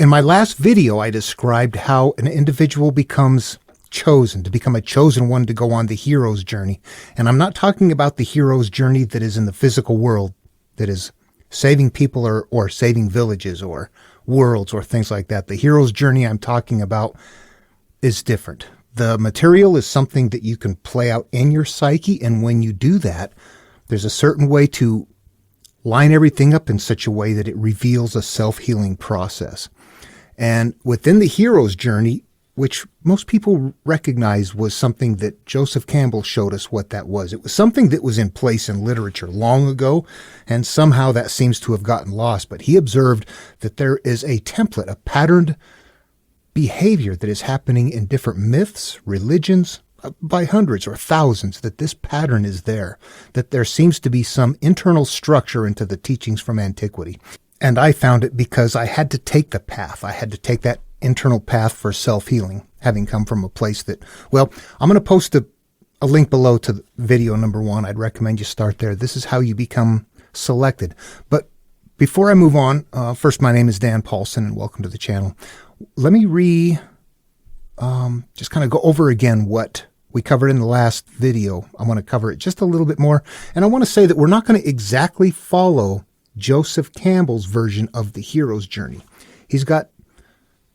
In my last video, I described how an individual becomes chosen, to become a chosen one to go on the hero's journey. And I'm not talking about the hero's journey that is in the physical world, that is saving people or saving villages or worlds or things like that. The hero's journey I'm talking about is different. The material is something that you can play out in your psyche, and when you do that, there's a certain way to line everything up in such a way that it reveals a self-healing process. And within the hero's journey, which most people recognize was something that Joseph Campbell showed us what that was. It was something that was in place in literature long ago, and somehow that seems to have gotten lost. But he observed that there is a template, a patterned behavior that is happening in different myths, religions, by hundreds or thousands, that this pattern is there, that there seems to be some internal structure into the teachings from antiquity. And I found it because I had to take the path. I had to take that internal path for self-healing, having come from a place that, well, I'm going to post a link below to video number 1. I'd recommend you start there. This is how you become selected. But before I move on, first, my name is Dan Paulson, and welcome to the channel. Let me just kind of go over again what we covered in the last video. I want to cover it just a little bit more. And I want to say that we're not going to exactly follow Joseph Campbell's version of the hero's journey. He's got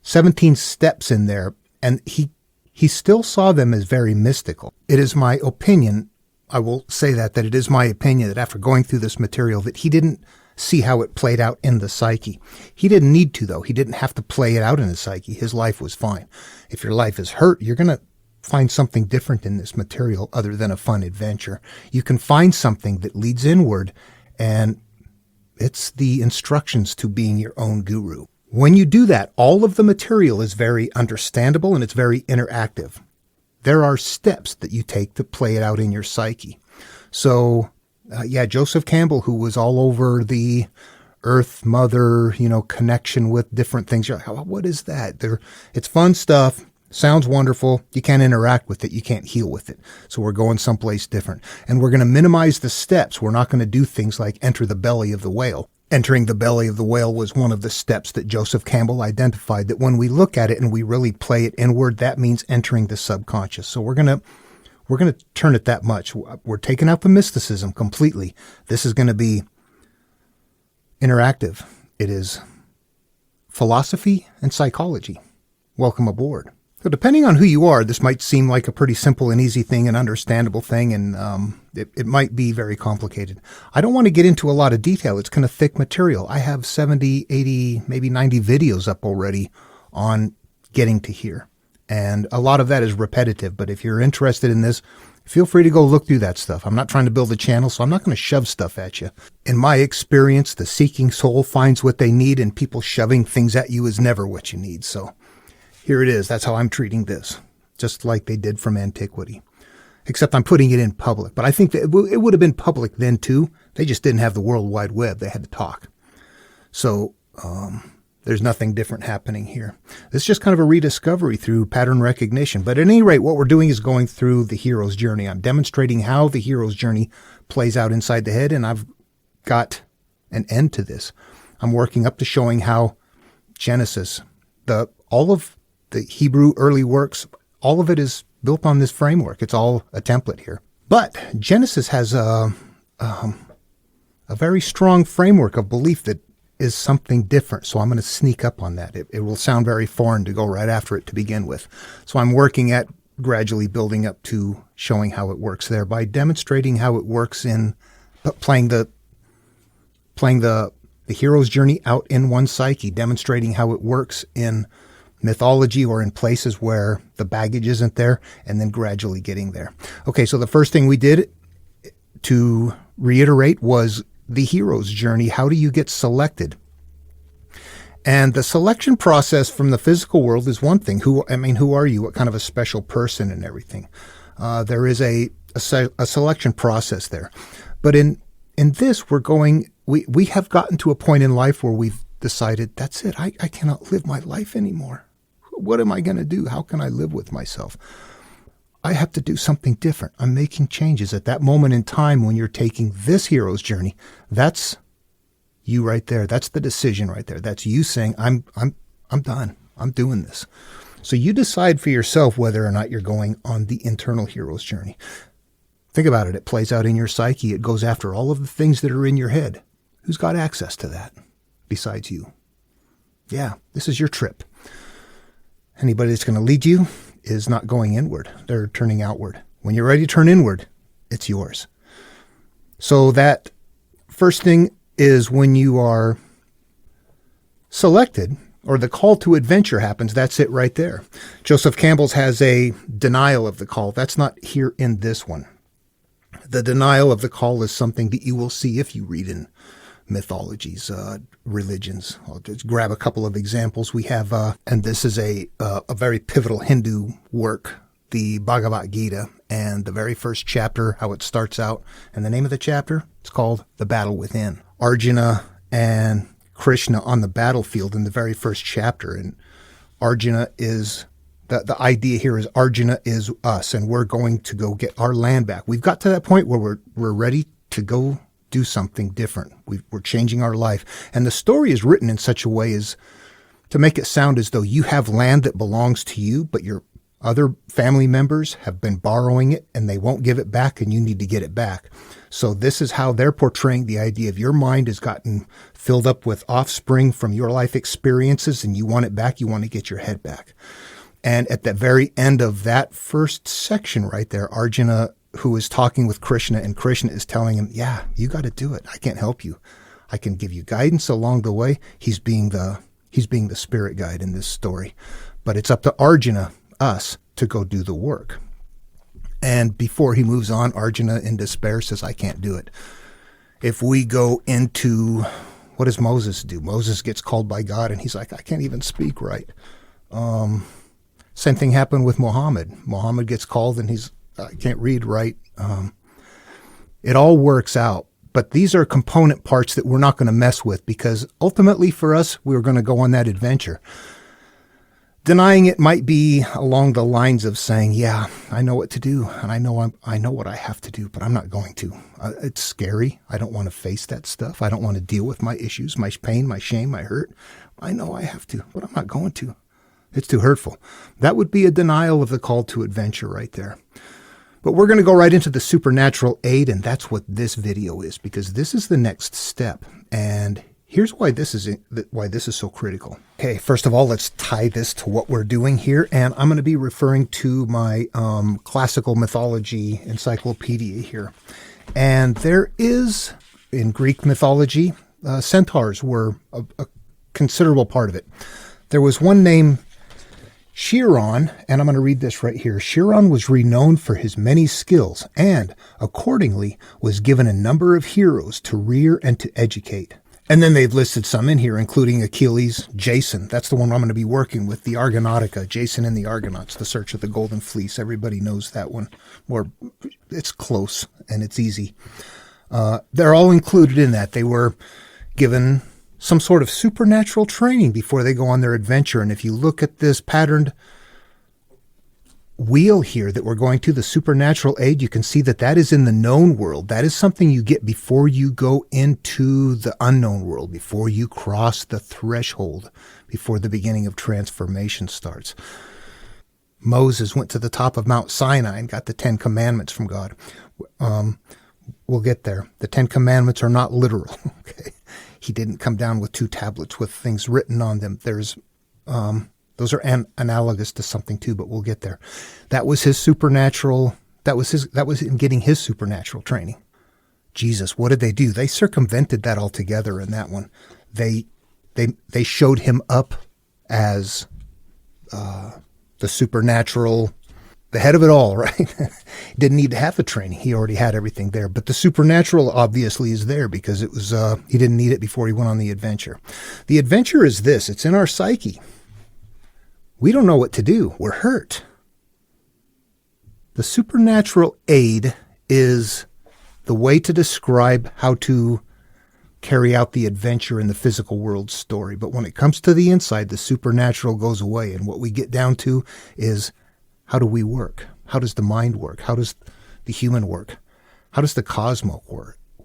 17 steps in there, and he still saw them as very mystical. It is my opinion, I will say that it is my opinion that after going through this material that he didn't see how it played out in the psyche. He didn't need to, though. He didn't have to play it out in his psyche. His life was fine. If your life is hurt, you're going to find something different in this material other than a fun adventure. You can find something that leads inward, and it's the instructions to being your own guru. When you do that, all of the material is very understandable and it's very interactive. There are steps that you take to play it out in your psyche. So, Joseph Campbell, who was all over the Earth Mother, connection with different things. You're like, oh, what is that? It's fun stuff. Sounds wonderful. You can't interact with it. You can't heal with it. So we're going someplace different. And we're going to minimize the steps. We're not going to do things like enter the belly of the whale. Entering the belly of the whale was one of the steps that Joseph Campbell identified, that when we look at it and we really play it inward, that means entering the subconscious. So we're going to turn it that much. We're taking out the mysticism completely. This is going to be interactive. It is philosophy and psychology. Welcome aboard. So depending on who you are, this might seem like a pretty simple and easy thing, an understandable thing, and it might be very complicated. I don't want to get into a lot of detail. It's kind of thick material. I have 70, 80, maybe 90 videos up already on getting to here. And a lot of that is repetitive, but if you're interested in this, feel free to go look through that stuff. I'm not trying to build a channel, so I'm not going to shove stuff at you. In my experience, the seeking soul finds what they need, and people shoving things at you is never what you need. So here it is. That's how I'm treating this, just like they did from antiquity. Except I'm putting it in public. But I think that it would have been public then too. They just didn't have the World Wide Web. They had to talk. So there's nothing different happening here. This is just kind of a rediscovery through pattern recognition. But at any rate, what we're doing is going through the hero's journey. I'm demonstrating how the hero's journey plays out inside the head, and I've got an end to this. I'm working up to showing how Genesis, all of the Hebrew early works, all of it is built on this framework. It's all a template here. But Genesis has a very strong framework of belief that is something different. So I'm going to sneak up on that. It will sound very foreign to go right after it to begin with. So I'm working at gradually building up to showing how it works there by demonstrating how it works in playing the hero's journey out in one's psyche, demonstrating how it works in mythology or in places where the baggage isn't there, and then gradually getting there. Okay, so the first thing we did, to reiterate, was the hero's journey. How do you get selected? And the selection process from the physical world is one thing. Who are you? What kind of a special person and everything? There is a selection process there. But in this, we have gotten to a point in life where we've decided, that's it. I cannot live my life anymore. What am I going to do? How can I live with myself? I have to do something different. I'm making changes at that moment in time when you're taking this hero's journey. That's you right there. That's the decision right there. That's you saying, I'm I'm done. I'm doing this. So you decide for yourself whether or not you're going on the internal hero's journey. Think about it. It plays out in your psyche. It goes after all of the things that are in your head. Who's got access to that besides you? Yeah, this is your trip. Anybody that's going to lead you is not going inward. They're turning outward. When you're ready to turn inward, it's yours. So that first thing is when you are selected, or the call to adventure happens, that's it right there. Joseph Campbell's has a denial of the call. That's not here in this one. The denial of the call is something that you will see if you read in mythologies, religions. I'll just grab a couple of examples. We have, and this is a very pivotal Hindu work, the Bhagavad Gita, and the very first chapter, how it starts out. And the name of the chapter, it's called The Battle Within. Arjuna and Krishna on the battlefield in the very first chapter. And Arjuna is, the idea here is Arjuna is us, and we're going to go get our land back. We've got to that point where we're ready to go do something different. We're changing our life. And the story is written in such a way as to make it sound as though you have land that belongs to you, but your other family members have been borrowing it and they won't give it back, and you need to get it back. So this is how they're portraying the idea of your mind has gotten filled up with offspring from your life experiences, and you want it back. You want to get your head back. And at the very end of that first section right there, Arjuna, who is talking with Krishna, and Krishna is telling him, yeah, you got to do it. I can't help you. I can give you guidance along the way. He's being the spirit guide in this story. But it's up to Arjuna, us, to go do the work. And before he moves on, Arjuna in despair says, I can't do it. If we go into, what does Moses do? Moses gets called by God and he's like, I can't even speak right. Same thing happened with Muhammad. Muhammad gets called and I can't read right. It all works out. But these are component parts that we're not going to mess with, because ultimately for us, we're going to go on that adventure. Denying it might be along the lines of saying, yeah, I know what to do, and I know what I have to do, but I'm not going to. It's scary. I don't want to face that stuff. I don't want to deal with my issues, my pain, my shame, my hurt. I know I have to, but I'm not going to. It's too hurtful. That would be a denial of the call to adventure right there. But we're going to go right into the supernatural aid, and that's what this video is, because this is the next step. And here's why this is so critical. Okay, first of all, let's tie this to what we're doing here. And I'm going to be referring to my classical mythology encyclopedia here. And there is, in Greek mythology, centaurs were a considerable part of it. There was one named Chiron, and I'm going to read this right here. Chiron was renowned for his many skills and, accordingly, was given a number of heroes to rear and to educate. And then they've listed some in here, including Achilles, Jason. That's the one I'm going to be working with, the Argonautica, Jason and the Argonauts, the Search of the Golden Fleece. Everybody knows that one. Or it's close and it's easy. They're all included in that. They were given some sort of supernatural training before they go on their adventure. And if you look at this patterned wheel here that we're going to, the supernatural aid, you can see that is in the known world. That is something you get before you go into the unknown world, before you cross the threshold, before the beginning of transformation starts. Moses went to the top of Mount Sinai and got the 10 Commandments from God. We'll get there. The 10 Commandments are not literal. Okay, he didn't come down with 2 tablets with things written on them. There's those are analogous to something too, but we'll get there. That was his supernatural. That was in getting his supernatural training. Jesus, what did they do? They circumvented that altogether in that one. They showed him up as the supernatural, the head of it all, right? Didn't need to have the training. He already had everything there. But the supernatural obviously is there because it was he didn't need it before he went on the adventure. The adventure is this. It's in our psyche. We don't know what to do. We're hurt. The supernatural aid is the way to describe how to carry out the adventure in the physical world story. But when it comes to the inside, the supernatural goes away. And what we get down to is, how do we work? How does the mind work? How does the human work? How does the cosmos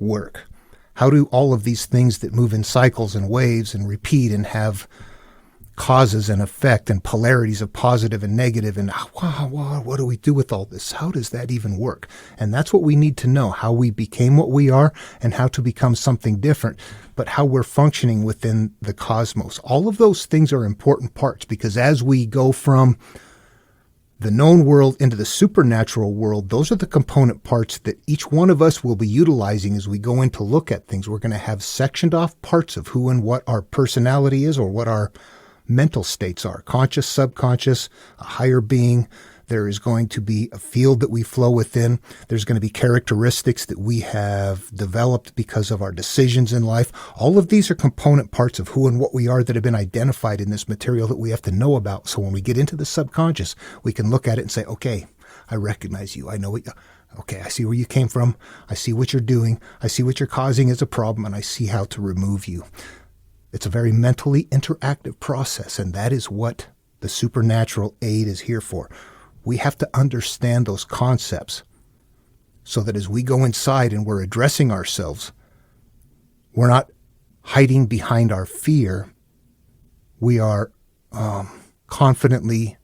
work? How do all of these things that move in cycles and waves and repeat and have causes and effect and polarities of positive and negative, and wow, what do we do with all this? How does that even work? And that's what we need to know, how we became what we are and how to become something different, but how we're functioning within the cosmos. All of those things are important parts, because as we go from the known world into the supernatural world, those are the component parts that each one of us will be utilizing as we go in to look at things. We're going to have sectioned off parts of who and what our personality is, or what our mental states are: conscious, subconscious, a higher being. There is going to be a field that we flow within. There's going to be characteristics that we have developed because of our decisions in life. All of these are component parts of who and what we are that have been identified in this material that we have to know about. So when we get into the subconscious, we can look at it and say, okay, I recognize you. I know what okay, I see where you came from. I see what you're doing. I see what you're causing as a problem, and I see how to remove you. It's a very mentally interactive process, and that is what the supernatural aid is here for. We have to understand those concepts so that as we go inside and we're addressing ourselves, we're not hiding behind our fear. We are confidently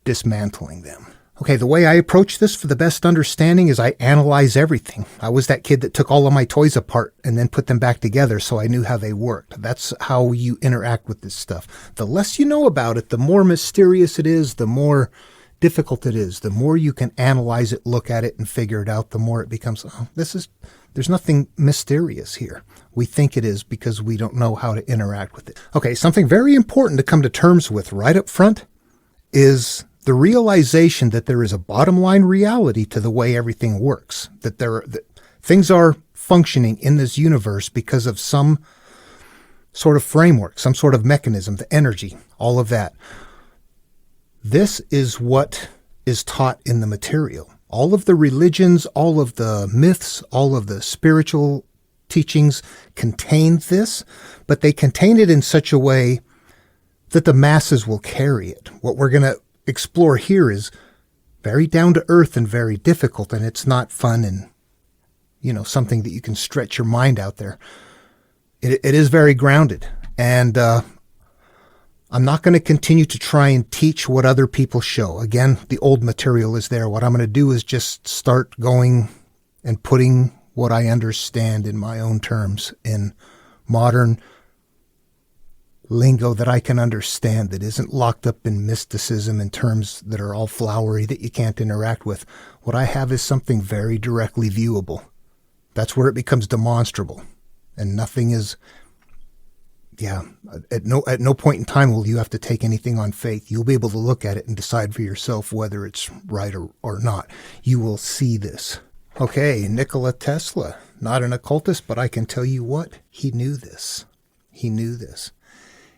dismantling them. Okay, the way I approach this for the best understanding is I analyze everything. I was that kid that took all of my toys apart and then put them back together so I knew how they worked. That's how you interact with this stuff. The less you know about it, the more mysterious it is, the more difficult it is. The more you can analyze it, look at it, and figure it out, the more it becomes, there's nothing mysterious here. We think it is because we don't know how to interact with it. Okay, something very important to come to terms with right up front is the realization that there is a bottom line reality to the way everything works, that things are functioning in this universe because of some sort of framework, some sort of mechanism, the energy, all of that. This is what is taught in the material. All of the religions, all of the myths, all of the spiritual teachings contain this, but they contain it in such a way that the masses will carry it. What we're going to explore here is very down to earth and very difficult, and it's not fun and, something that you can stretch your mind out there. It is very grounded, and I'm not going to continue to try and teach what other people show. Again, the old material is there. What I'm going to do is just start going and putting what I understand in my own terms, in modern lingo that I can understand, that isn't locked up in mysticism in terms that are all flowery that you can't interact with. What I have is something very directly viewable. That's where it becomes demonstrable. And nothing is, at no point in time will you have to take anything on faith. You'll be able to look at it and decide for yourself whether it's right or not. You will see this. Okay, Nikola Tesla, not an occultist, but I can tell you what, he knew this. He knew this.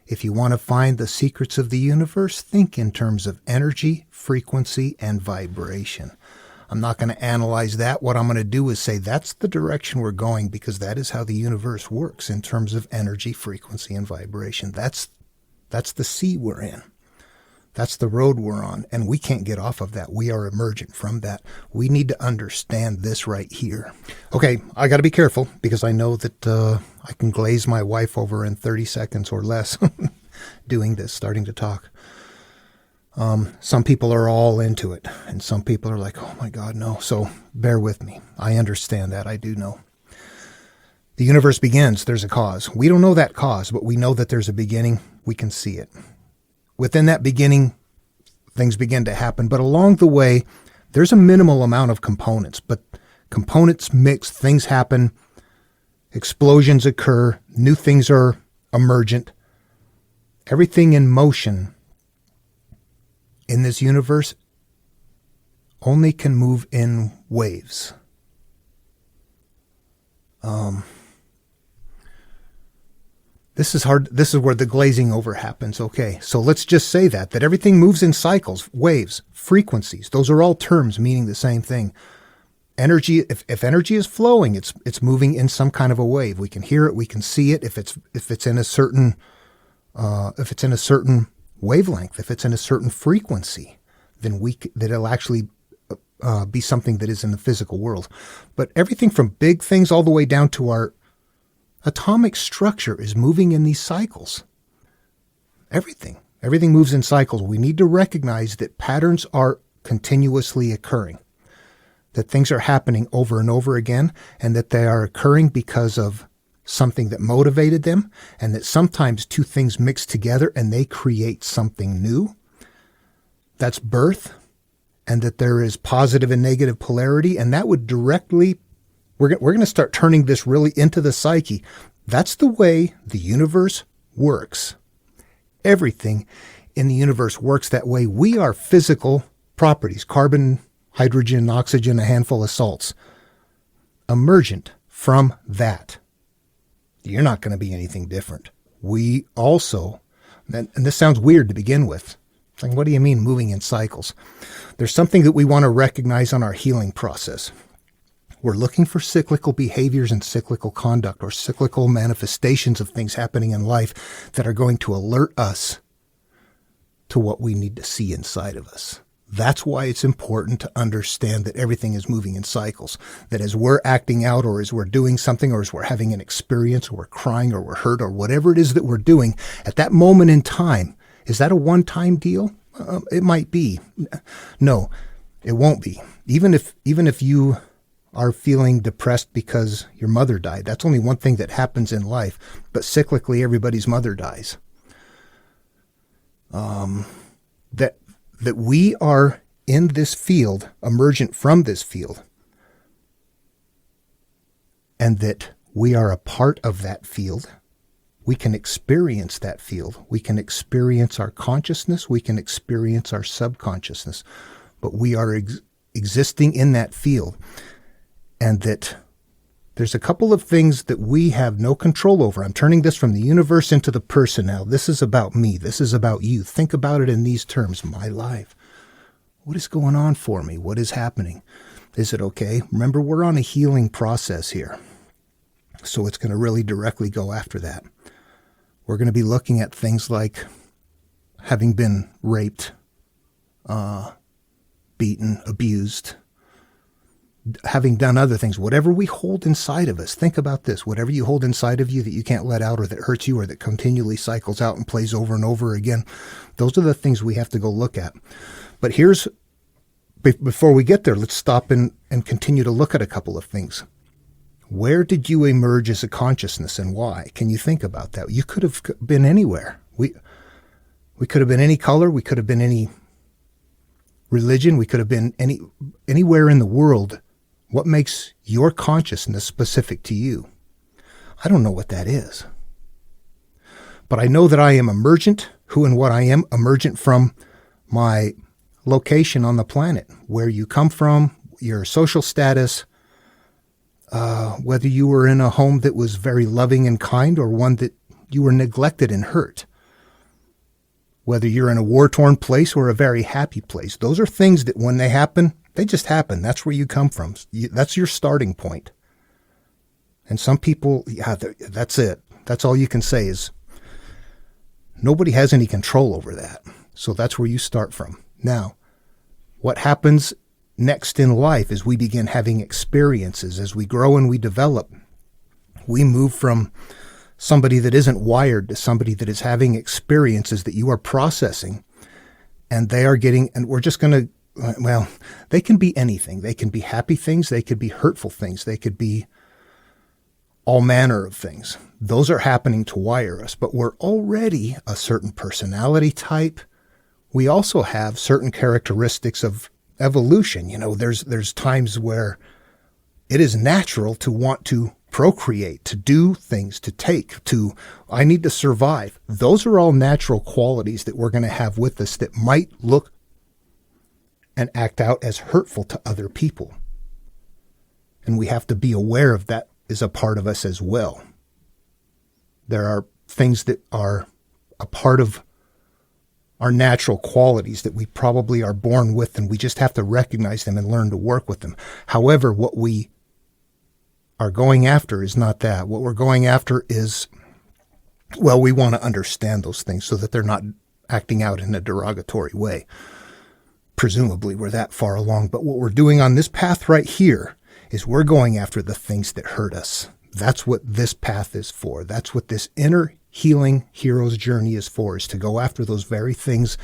If you want to find the secrets of the universe, think in terms of energy, frequency, and vibration. I'm not going to analyze that. What I'm going to do is say that's the direction we're going, because that is how the universe works in terms of energy, frequency, and vibration. That's the sea we're in. That's the road we're on, and we can't get off of that. We are emergent from that. We need to understand this right here. Okay, I got to be careful, because I know that I can glaze my wife over in 30 seconds or less doing this, starting to talk. Some people are all into it, and some people are like, oh my God, no. So bear with me. I understand that. I do know. The universe begins. There's a cause. We don't know that cause, but we know that there's a beginning. We can see it. Within that beginning, things begin to happen. But along the way, there's a minimal amount of components. But components mix, things happen, explosions occur, new things are emergent. Everything in motion in this universe only can move in waves. This is hard. This is where the glazing over happens. Okay, so let's just say that everything moves in cycles, waves, frequencies. Those are all terms meaning the same thing. Energy, if energy is flowing, it's moving in some kind of a wave. We can hear it, we can see it. If it's in a certain wavelength, if it's in a certain frequency, then it'll actually be something that is in the physical world. But everything from big things all the way down to our atomic structure is moving in these cycles. Everything moves in cycles. We need to recognize that patterns are continuously occurring, that things are happening over and over again, and that they are occurring because of something that motivated them, and that sometimes two things mix together and they create something new. That's birth, and that there is positive and negative polarity, and that would directly, we're going to start turning this really into the psyche. That's the way the universe works. Everything in the universe works that way. We are physical properties, carbon, hydrogen, oxygen, a handful of salts, emergent from that. You're not going to be anything different. We also, and this sounds weird to begin with. It's like, what do you mean moving in cycles? There's something that we want to recognize on our healing process. We're looking for cyclical behaviors and cyclical conduct, or cyclical manifestations of things happening in life that are going to alert us to what we need to see inside of us. That's why it's important to understand that everything is moving in cycles, that as we're acting out, or as we're doing something, or as we're having an experience, or we're crying, or we're hurt, or whatever it is that we're doing at that moment in time, is that a one-time deal? It might be. No, it won't be. Even if you are feeling depressed because your mother died, that's only one thing that happens in life. But cyclically, everybody's mother dies. That we are in this field, emergent from this field, and that we are a part of that field. We can experience that field. We can experience our consciousness. We can experience our subconsciousness. But we are existing in that field. And that there's a couple of things that we have no control over. I'm turning this from the universe into the person now. This is about me. This is about you. Think about it in these terms. My life. What is going on for me? What is happening? Is it okay? Remember, we're on a healing process here. So it's going to really directly go after that. We're going to be looking at things like having been raped, beaten, abused, having done other things, whatever we hold inside of us. Think about this. Whatever you hold inside of you that you can't let out, or that hurts you, or that continually cycles out and plays over and over again, those are the things we have to go look at. But before we get there, let's stop and continue to look at a couple of things. Where did you emerge as a consciousness, and why? Can you think about that? You could have been anywhere. We could have been any color. We could have been any religion. We could have been anywhere in the world. What makes your consciousness specific to you? I don't know what that is. But I know that I am emergent, who and what I am, emergent from my location on the planet, where you come from, your social status, whether you were in a home that was very loving and kind, or one that you were neglected and hurt, whether you're in a war-torn place or a very happy place. Those are things that when they happen, they just happen. That's where you come from. That's your starting point. And some people, that's it. That's all you can say is nobody has any control over that. So that's where you start from. Now, what happens next in life is we begin having experiences. As we grow and we develop, we move from somebody that isn't wired to somebody that is having experiences that you are processing, and they are getting, and we're just going to, well, they can be anything. They can be happy things. They could be hurtful things. They could be all manner of things. Those are happening to wire us, but we're already a certain personality type. We also have certain characteristics of evolution. You know, there's times where it is natural to want to procreate, to do things, I need to survive. Those are all natural qualities that we're going to have with us that might look and act out as hurtful to other people. And we have to be aware of that as a part of us as well. There are things that are a part of our natural qualities that we probably are born with, and we just have to recognize them and learn to work with them. However, what we are going after is not that. What we're going after is, well, we want to understand those things so that they're not acting out in a derogatory way. Presumably, we're that far along. But what we're doing on this path right here is we're going after the things that hurt us. That's what this path is for. That's what this inner healing hero's journey is for, is to go after those very things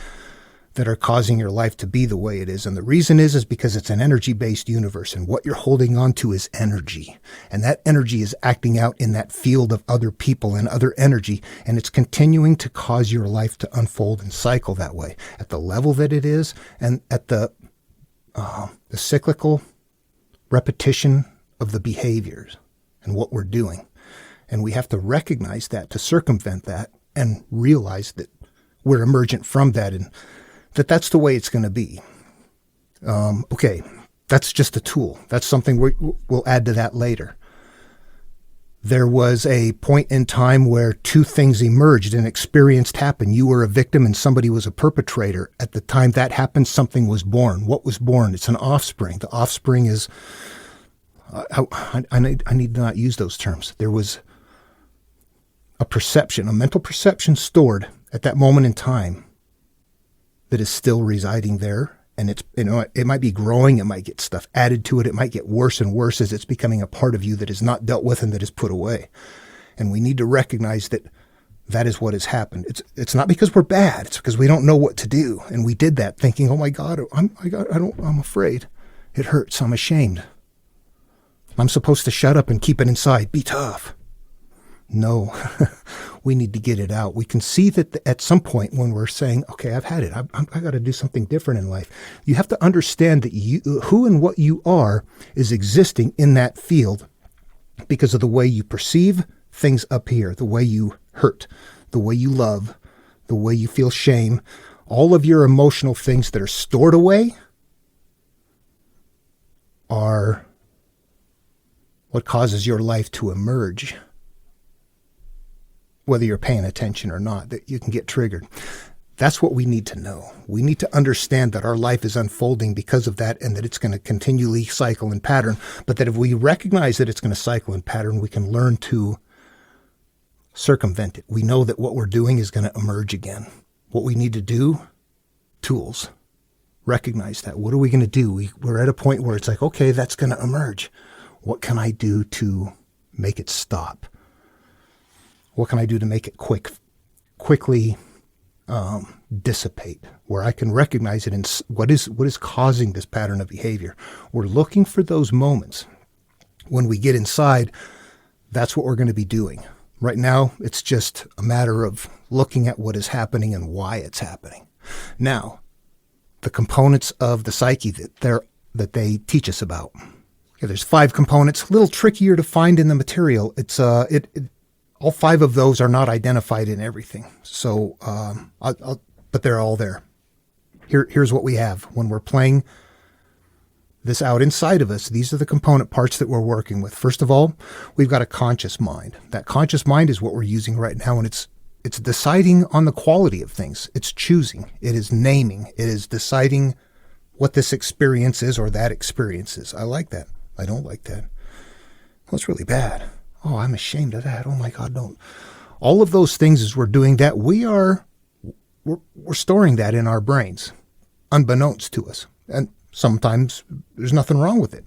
that are causing your life to be the way it is. And the reason is because it's an energy-based universe, and what you're holding on to is energy. And that energy is acting out in that field of other people and other energy, and it's continuing to cause your life to unfold and cycle that way at the level that it is, and at the cyclical repetition of the behaviors and what we're doing. And we have to recognize that, to circumvent that, and realize that we're emergent from that, and that's the way it's going to be. Okay, that's just a tool. That's something we'll add to that later. There was a point in time where two things emerged, an experience happened. You were a victim and somebody was a perpetrator. At the time that happened, something was born. What was born? It's an offspring. The offspring is, I need to not use those terms. There was a perception, a mental perception stored at that moment in time that is still residing there. And it's, it might be growing. It might get stuff added to it. It might get worse and worse as it's becoming a part of you that is not dealt with and that is put away. And we need to recognize that that is what has happened. It's not because we're bad. It's because we don't know what to do. And we did that thinking, oh my God, I'm afraid. It hurts. I'm ashamed. I'm supposed to shut up and keep it inside. Be tough. No, we need to get it out. We can see that at some point when we're saying, okay, I've had it. I got to do something different in life. You have to understand that who and what you are is existing in that field because of the way you perceive things up here, the way you hurt, the way you love, the way you feel shame, all of your emotional things that are stored away are what causes your life to emerge. Whether you're paying attention or not, that you can get triggered. That's what we need to know. We need to understand that our life is unfolding because of that, and that it's going to continually cycle and pattern. But that if we recognize that it's going to cycle and pattern, we can learn to circumvent it. We know that what we're doing is going to emerge again. What we need to do, tools. Recognize that. What are we going to do? We're at a point where it's like, okay, that's going to emerge. What can I do to make it stop? What can I do to make it quickly dissipate, where I can recognize it in what is causing this pattern of behavior? We're looking for those moments. When we get inside, that's what we're going to be doing. Right now, it's just a matter of looking at what is happening and why it's happening. Now, the components of the psyche that they teach us about. Okay, there's 5 components, a little trickier to find in the material. It's all 5 of those are not identified in everything. So, but they're all there. Here's what we have. When we're playing this out inside of us, these are the component parts that we're working with. First of all, we've got a conscious mind. That conscious mind is what we're using right now, and it's deciding on the quality of things. It's choosing. It is naming. It is deciding what this experience is or that experience is. I like that. I don't like that. Well, it's really bad. Oh, I'm ashamed of that. Oh my God, don't. All of those things, as we're doing that, we're storing that in our brains, unbeknownst to us. And sometimes there's nothing wrong with it.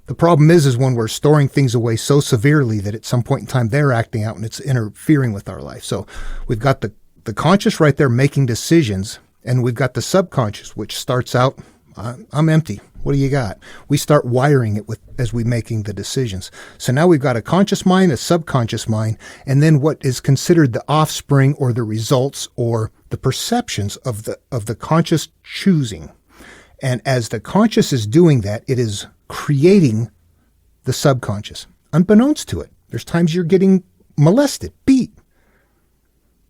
The problem is when we're storing things away so severely that at some point in time they're acting out and it's interfering with our life. So we've got the conscious right there making decisions, and we've got the subconscious, which starts out, I'm empty. What do you got? We start wiring it as we making the decisions. So now we've got a conscious mind, a subconscious mind, and then what is considered the offspring or the results or the perceptions of the conscious choosing. And as the conscious is doing that, it is creating the subconscious, unbeknownst to it. There's times you're getting molested, beat.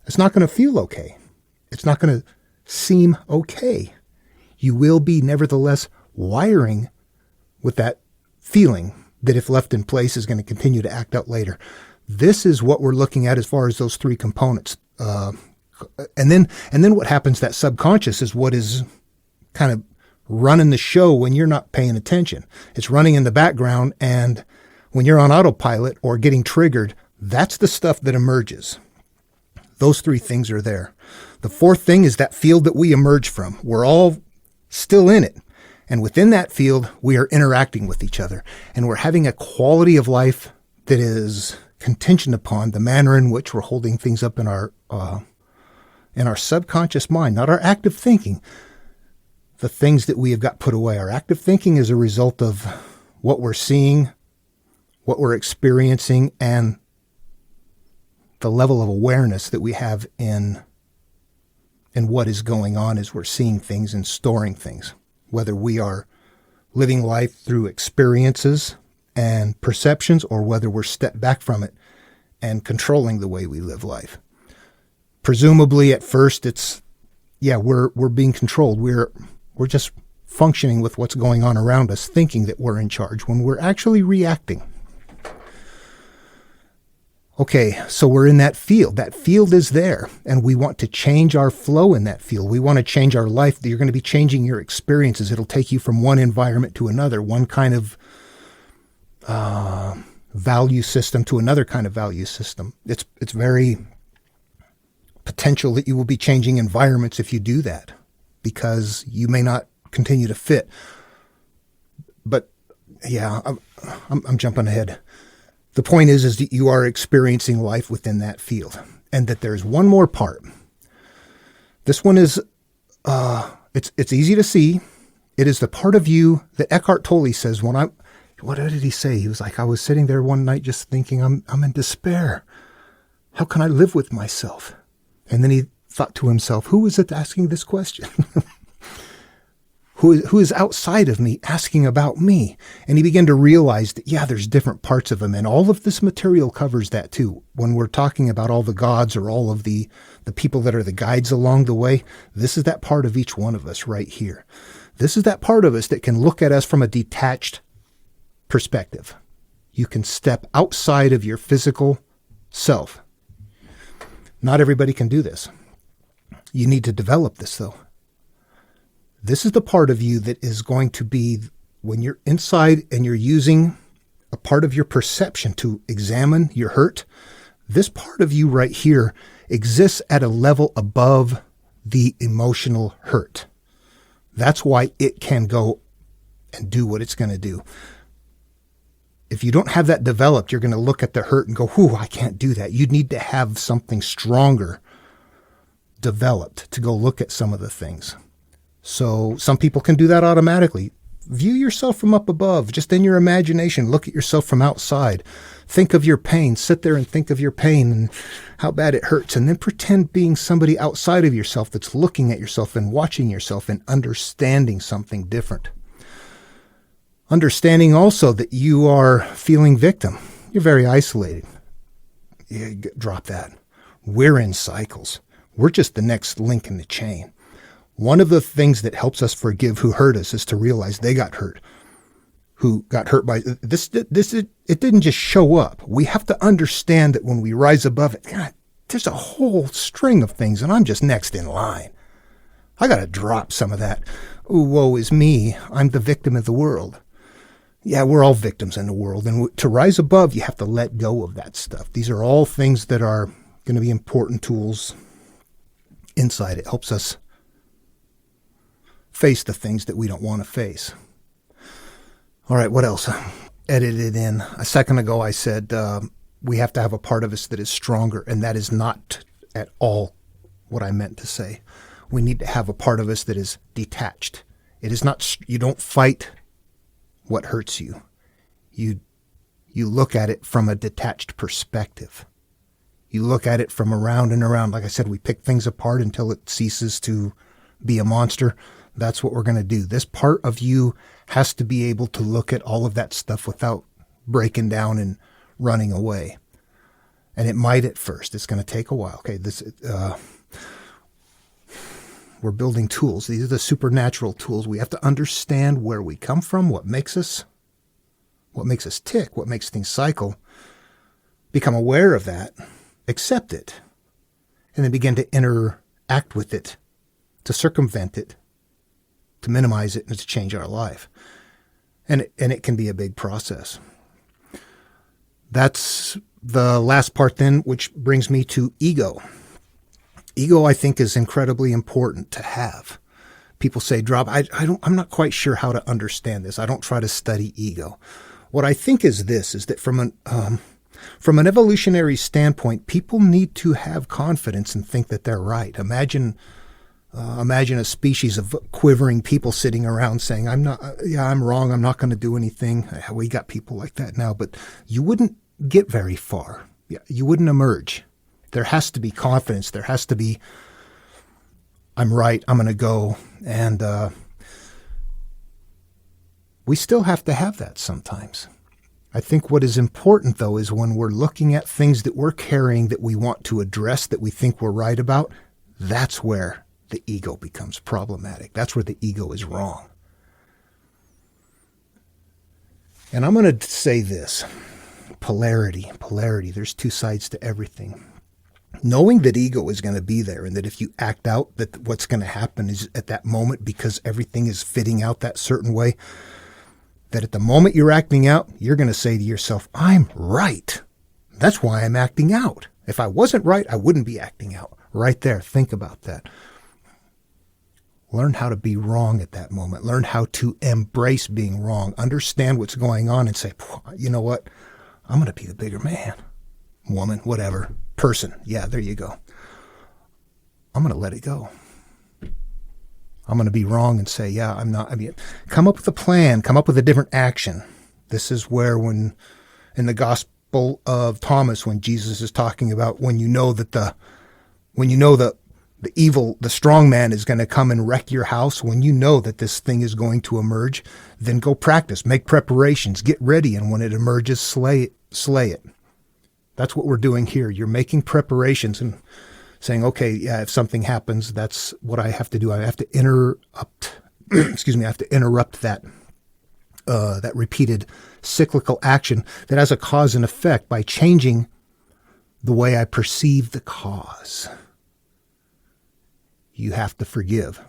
It's not going to feel okay. It's not going to seem okay. You will be nevertheless wiring with that feeling that if left in place is going to continue to act out later. This is what we're looking at as far as those 3 components. And then what happens, that subconscious is what is kind of running the show when you're not paying attention. It's running in the background, and when you're on autopilot or getting triggered, that's the stuff that emerges. Those 3 things are there. The 4th thing is that field that we emerge from. We're all still in it. And within that field, we are interacting with each other. And we're having a quality of life that is contingent upon the manner in which we're holding things up in our subconscious mind, not our active thinking. The things that we have got put away. Our active thinking is a result of what we're seeing, what we're experiencing, and the level of awareness that we have in what is going on as we're seeing things and storing things. Whether we are living life through experiences and perceptions, or whether we're stepped back from it and controlling the way we live life. Presumably at first we're being controlled. We're just functioning with what's going on around us, thinking that we're in charge when we're actually reacting. Okay, so we're in that field. That field is there, and we want to change our flow in that field. We want to change our life. You're going to be changing your experiences. It'll take you from one environment to another, one kind of value system to another kind of value system. It's very potential that you will be changing environments if you do that, because you may not continue to fit. But yeah, I'm jumping ahead. The point is that you are experiencing life within that field, and that there's one more part. This one is, it's easy to see. It is the part of you that Eckhart Tolle says what did he say? He was like, I was sitting there one night just thinking, I'm in despair. How can I live with myself? And then he thought to himself, who is it asking this question? Who is outside of me asking about me? And he began to realize that, there's different parts of him. And all of this material covers that too. When we're talking about all the gods or all of the people that are the guides along the way, this is that part of each one of us right here. This is that part of us that can look at us from a detached perspective. You can step outside of your physical self. Not everybody can do this. You need to develop this though. This is the part of you that is going to be, when you're inside and you're using a part of your perception to examine your hurt, this part of you right here exists at a level above the emotional hurt. That's why it can go and do what it's going to do. If you don't have that developed, you're going to look at the hurt and go, I can't do that. You need to have something stronger developed to go look at some of the things. So some people can do that automatically. View yourself from up above, just in your imagination. Look at yourself from outside. Think of your pain. Sit there and think of your pain and how bad it hurts. And then pretend being somebody outside of yourself that's looking at yourself and watching yourself and understanding something different. Understanding also that you are feeling victim. You're very isolated. Drop that. We're in cycles. We're just the next link in the chain. One of the things that helps us forgive who hurt us is to realize they got hurt. Who got hurt by this? It didn't just show up. We have to understand that when we rise above it, God, there's a whole string of things, and I'm just next in line. I got to drop some of that. Ooh, woe is me. I'm the victim of the world. Yeah, we're all victims in the world. And to rise above, you have to let go of that stuff. These are all things that are going to be important tools inside. It helps us face the things that we don't want to face. All right, what else? Edited in. A second ago, I said we have to have a part of us that is stronger, and that is not at all what I meant to say. We need to have a part of us that is detached. It is not, you don't fight what hurts you. You look at it from a detached perspective. You look at it from around and around. Like I said, we pick things apart until it ceases to be a monster. That's what we're going to do. This part of you has to be able to look at all of that stuff without breaking down and running away. And it might at first. It's going to take a while. Okay, we're building tools. These are the supernatural tools. We have to understand where we come from, what makes us tick, what makes things cycle. Become aware of that, accept it, and then begin to interact with it, to circumvent it, to minimize it, and to change our life. And it can be a big process. That's the last part then, which brings me to ego. Ego, I think, is incredibly important to have. People say, "Drop." I'm not quite sure how to understand this. I don't try to study ego. What I think is this: is that from From an evolutionary standpoint, people need to have confidence and think that they're right. Imagine a species of quivering people sitting around saying, I'm wrong, I'm not going to do anything. We got people like that now, but you wouldn't get very far. You wouldn't emerge. There has to be confidence. There has to be, I'm right, I'm going to go. And we still have to have that sometimes. I think what is important, though, is when we're looking at things that we're carrying that we want to address, that we think we're right about, that's where the ego becomes problematic. That's where the ego is wrong. And I'm going to say this. Polarity. There's two sides to everything. Knowing that ego is going to be there and that if you act out, that what's going to happen is at that moment, because everything is fitting out that certain way, that at the moment you're acting out, you're going to say to yourself, I'm right. That's why I'm acting out. If I wasn't right, I wouldn't be acting out. Right there. Think about that. Learn how to be wrong at that moment. Learn how to embrace being wrong. Understand what's going on and say, you know what? I'm going to be the bigger man, woman, whatever, person. Yeah, there you go. I'm going to let it go. I'm going to be wrong and say, yeah, I'm not. I mean, come up with a plan, come up with a different action. This is where when in the Gospel of Thomas, when Jesus is talking about when you know that the evil, the strong man is going to come and wreck your house, when you know that this thing is going to emerge, then go practice, make preparations, get ready, and when it emerges, slay it. That's what we're doing here. You're making preparations and saying, okay, yeah, if something happens, that's what I have to do. I have to interrupt, I have to interrupt that repeated cyclical action that has a cause and effect by changing the way I perceive the cause. You have to forgive.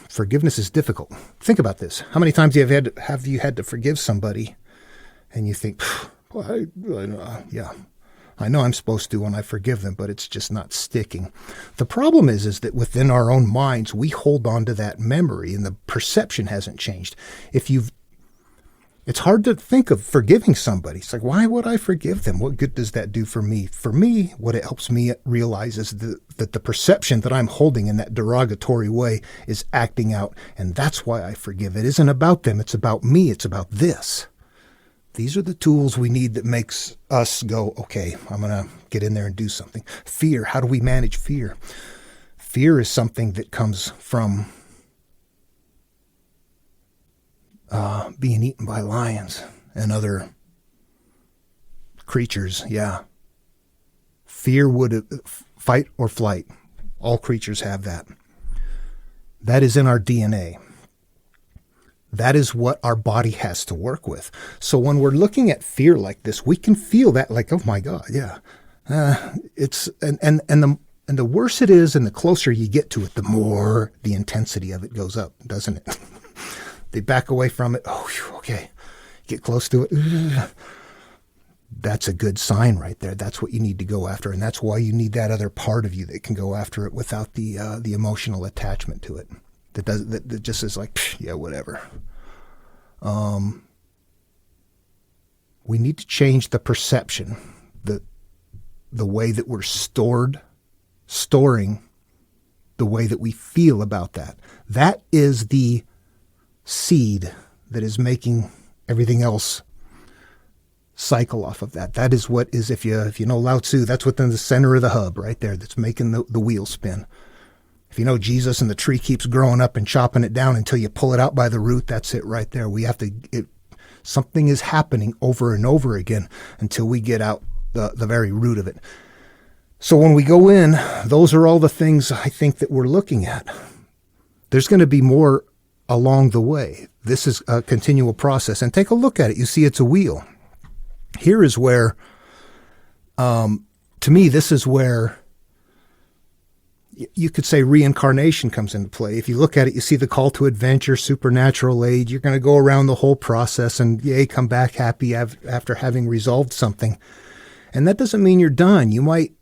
Forgiveness is difficult. Think about this. How many times have you had to forgive somebody and you think, well, I know I'm supposed to when I forgive them, but it's just not sticking. The problem is that within our own minds, we hold on to that memory and the perception hasn't changed. It's hard to think of forgiving somebody. It's like, why would I forgive them? What good does that do for me? For me, what it helps me realize is that the perception that I'm holding in that derogatory way is acting out. And that's why I forgive. It isn't about them. It's about me. It's about this. These are the tools we need that makes us go, okay, I'm going to get in there and do something. Fear. How do we manage fear? Fear is something that comes from being eaten by lions and other creatures. Yeah. Fear would fight or flight. All creatures have that. That is in our DNA. That is what our body has to work with. So when we're looking at fear like this, we can feel that like, oh my God, yeah. And the worse it is and the closer you get to it, the more the intensity of it goes up, doesn't it? They back away from it. Oh, okay. Get close to it. That's a good sign right there. That's what you need to go after. And that's why you need that other part of you that can go after it without the emotional attachment to it. That just is like, yeah, whatever. We need to change the perception, the way that we're storing the way that we feel about that. That is the seed that is making everything else cycle off of that. That is what is, if you know Lao Tzu, that's within the center of the hub right there that's making the wheel spin. If you know Jesus and the tree keeps growing up and chopping it down until you pull it out by the root, that's it right there. We have to, something is happening over and over again until we get out the very root of it. So when we go in, those are all the things I think that we're looking at. There's going to be more along the way. This is a continual process. And take a look at it. You see it's a wheel. Here is where, to me, this is where you could say reincarnation comes into play. If you look at it, you see the call to adventure, supernatural aid. You're going to go around the whole process and come back happy after having resolved something. And that doesn't mean you're done. You might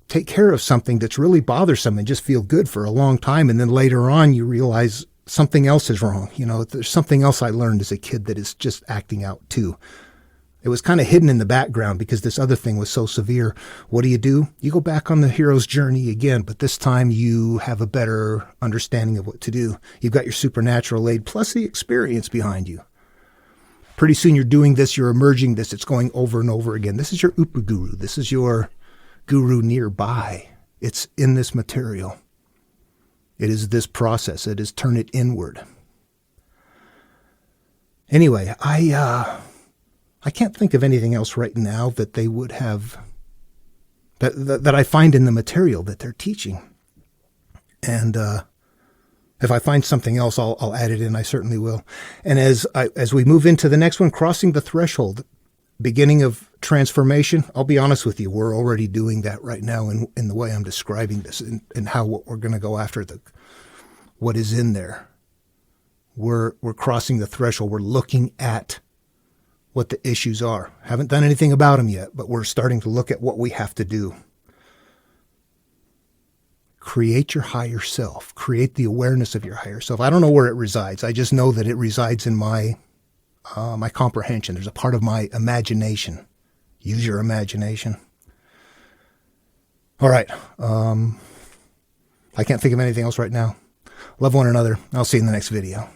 take care of something that's really bothersome and just feel good for a long time. And then later on, you realize something else is wrong. You know, there's something else I learned as a kid that is just acting out too. It was kind of hidden in the background because this other thing was so severe. What do? You go back on the hero's journey again, but this time you have a better understanding of what to do. You've got your supernatural aid plus the experience behind you. Pretty soon you're doing this, you're emerging this, it's going over and over again. This is your upaguru. This is your guru nearby. It's in this material. It is this process. It is turn it inward. Anyway, I can't think of anything else right now that they would have, that I find in the material that they're teaching. And if I find something else, I'll add it in. I certainly will. And as we move into the next one, crossing the threshold, beginning of transformation, I'll be honest with you, we're already doing that right now in the way I'm describing this and how what we're going to go after, what is in there. We're crossing the threshold. We're looking at what the issues are. Haven't done anything about them yet, but we're starting to look at what we have to do. Create your higher self. Create the awareness of your higher self. I don't know where it resides. I just know that it resides in my comprehension. There's a part of my imagination. Use your imagination. All right. I can't think of anything else right now. Love one another. I'll see you in the next video.